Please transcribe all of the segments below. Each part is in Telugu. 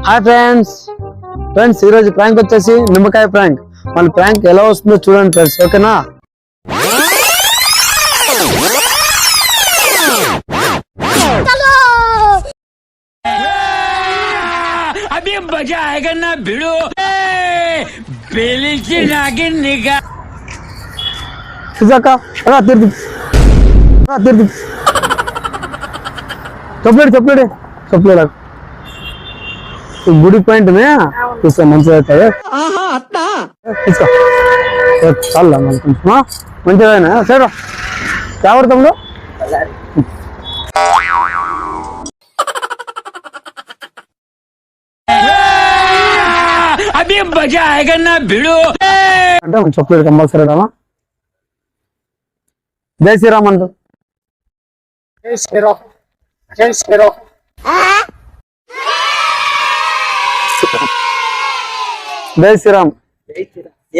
హాయ్ ఫ్రెండ్స్ ఈ రోజు ప్రాంక్ వచ్చేసి నిమ్మకాయ ప్రాంక్. మన ప్రాంక్ ఎలా వస్తుందో చూడండి ఫ్రెండ్స్, ఓకేనా? अभी मजा आएगा ना भिड़ो बेली नागिन निगाह चॉकलेट गुड़ी पॉइंट में इसका मंच रहता है चल मंचा सर क्या तुम लोग अभी मजा आएगा ना भिड़ो అంటే చాక్లెట్ కంపల్సరీ రామా. జై శ్రీరామ్ అంట. జై శ్రీరామ్ జై శ్రీరామ్ జై శ్రీరామ్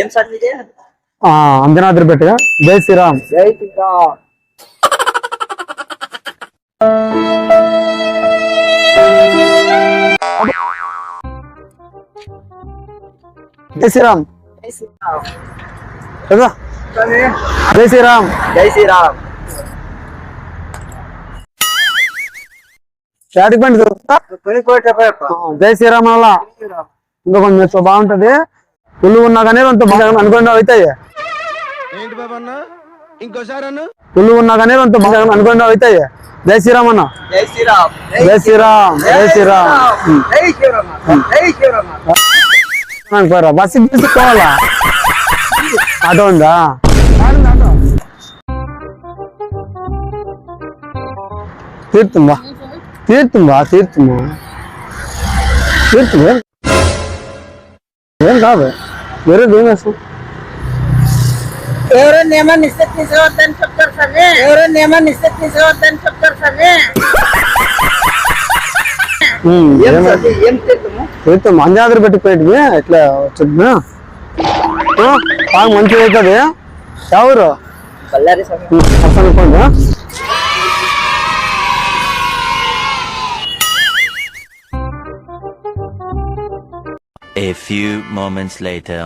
ఏం సార్ ఇది? అంజనాద్రి పెట్టగా జై శ్రీరామ్ జై శ్రీరామ్. జై శ్రీరామ్ జై శ్రీరామ్ కదా జై శ్రీరామ్ జై శ్రీరామ్. స్టాటిక్ బండి జై శ్రీరామ్ అలా ఇంకా కొంచెం బాగుంటది. పుల్లు ఉన్నా కానీ కొంత బాగా అనుకోండి అవుతాయి. ఏంటి బాబన్న ఇంకోసారి పుల్లు ఉన్నా కానీ కొంత బాగా అనుకోండి అవుతాయి. జై శ్రీరామ్ అన్న. జై శ్రీరామ్ జై శ్రీరామ్ జై శ్రీరామ్ జై శ్రీరామ్ జై శ్రీరామ్. బస్సు తీసుకోవాలా? ఆటో ఉందా? ఆటో తీర్థంబా తీర్థము ఏం కాదు, వేరే ఏం వేస్తాం. ఎవరో నియమాన్ని ఇస్తే తీసుకోవద్దని చెప్తారు సరే. ఎవరో నియమాన్ని ఇస్తే తీసుకోవద్దని చెప్తారు సరే. తీర్థం అంజాద్రి పెట్టిపోయి ఇట్లా వచ్చింది బాగా మంచిగా అవుతుంది. ఎవరు బళ్ళారి స్వామి. అనుకోండి. A few moments later.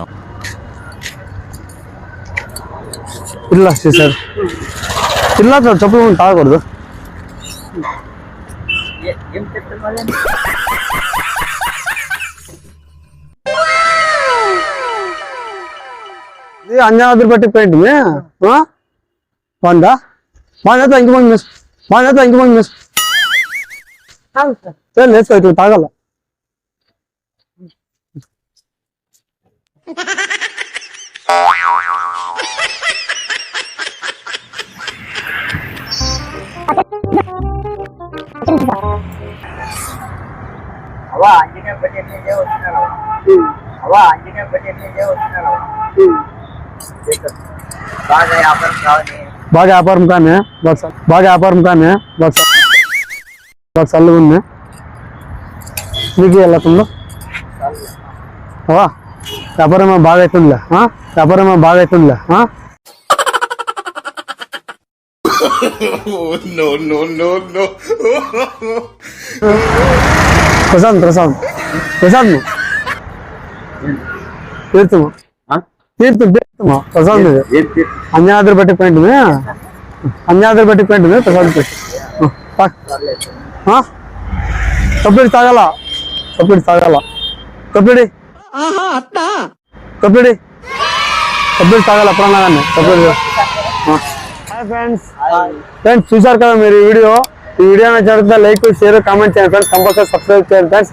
ఇలా చేశారు. ఇలా చెప్పులు తాగకూడదు. ఏం చెప్తారు? ఇది అంజనాద్రి పెట్టిపోయింది బాగుందా? బాగా ఇంకమంది మిస్ లేదు ఇట్లా తాగాల. అవా ఆంజనేయ బడ్జెట్ వస్తున్నాడు. అవా ఆంజనేయ బడ్జెట్ వస్తున్నాడు. బాగా వ్యాపారం కావాలి. బాగా వ్యాపారం కానీ బాగా చల్లగా ఉంది. మీకు వెళ్ళకుండా వ్యాపారం బాగా అవుతుందిలే. ప్రశాంత్ తీర్థమా ప్రశాంత్ అంజనాద్రి పెట్టిపోయింది ప్రశాంత్ కప్పిడి తాగాల కప్పిడి తాగాల ఎప్పుడన్నా కానీ కప్పిడి. హాయ్ ఫ్రెండ్స్ చూసారు కదా మీరు ఈ వీడియో నచ్చితే లైక్ షేర్ కామెంట్ చేయండి ఫ్రెండ్స్. కంపల్సరీ సబ్స్క్రైబ్ చేయండి ఫ్రెండ్స్.